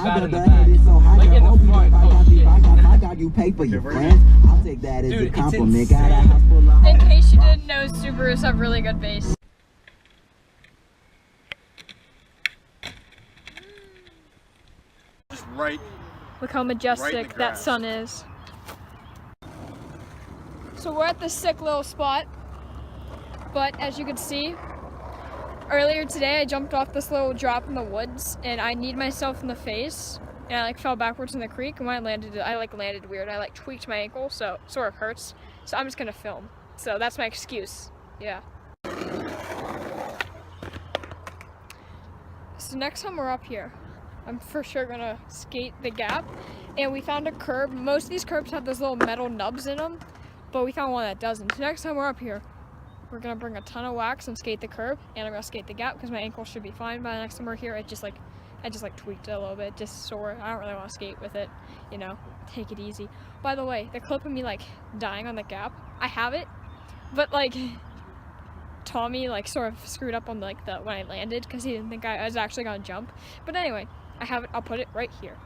bad in the back. Like in the front. Oh shit. You pay for your friends. I'll take that as a compliment. In case you didn't know, Subarus have really good bass. Just right. Look how majestic that sun is. So we're at this sick little spot, but as you can see, earlier today I jumped off this little drop in the woods and I kneed myself in the face and I like fell backwards in the creek, and when I landed, I landed weird. I like tweaked my ankle, so it sort of hurts. So I'm just gonna film. So that's my excuse. Yeah. So next time we're up here, I'm for sure gonna skate the gap. And we found a curb. Most of these curbs have those little metal nubs in them, but we found one that doesn't. So next time we're up here, we're gonna bring a ton of wax and skate the curb, and I'm gonna skate the gap because my ankle should be fine by the next time we're here. I just tweaked it a little bit, just sore. I don't really want to skate with it, you know, take it easy. By the way, the clip of me like dying on the gap, I have it, but like Tommy like sort of screwed up on like when I landed because he didn't think I was actually gonna jump. But anyway, I have it. I'll put it right here.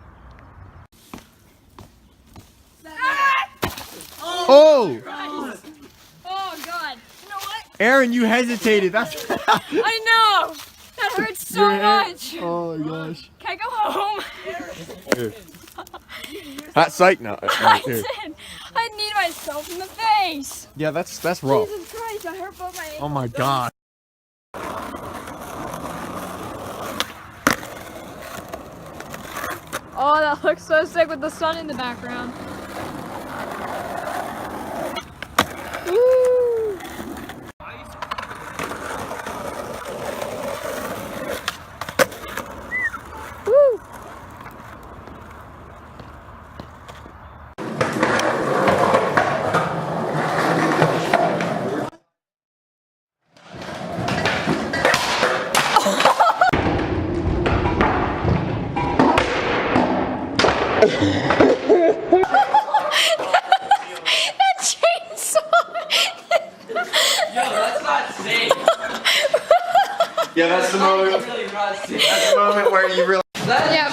Oh! Oh God! You know what? Aaron, you hesitated. That's. I know. That hurts so much. Oh my gosh. Can I go home? Here. Hot psych now. I did. I kneed myself in the face. Yeah, that's rough. Jesus Christ! I hurt both my ankles. Oh my god. Oh, that looks so sick with the sun in the background. Woo! Woo! That chainsaw! Yo, that's not safe. Yeah, that's the moment. Really not safe. That's the moment where you really. Yeah.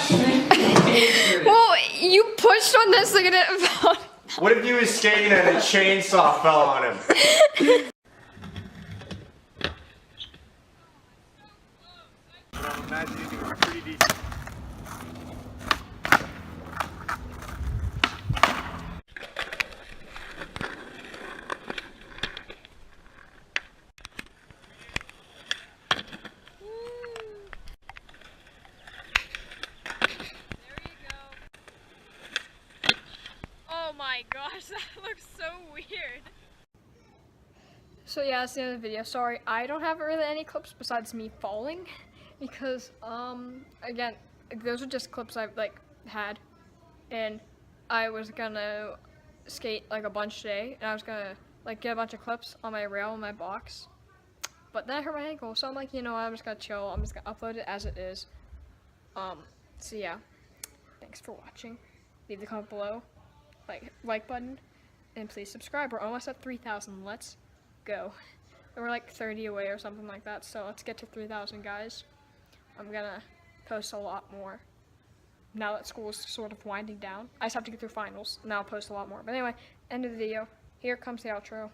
Well, you pushed on this like it fell. What if he was skating and a chainsaw fell on him? I'm imagining it was pretty decent. Oh my gosh, that looks so weird. So yeah, that's the end of the video. Sorry, I don't have really any clips besides me falling because again, those are just clips I've like had, and I was gonna skate like a bunch today, and I was gonna like get a bunch of clips on my rail in my box, but then I hurt my ankle, so I'm like, you know what, I'm just gonna chill. I'm just gonna upload it as it is. So yeah, thanks for watching. Leave the comment below, like button, and please subscribe. We're almost at 3,000. Let's go. And we're like 30 away or something like that, so let's get to 3,000, guys. I'm gonna post a lot more now that school's sort of winding down. I just have to get through finals, and then I'll post a lot more. But anyway, end of the video. Here comes the outro.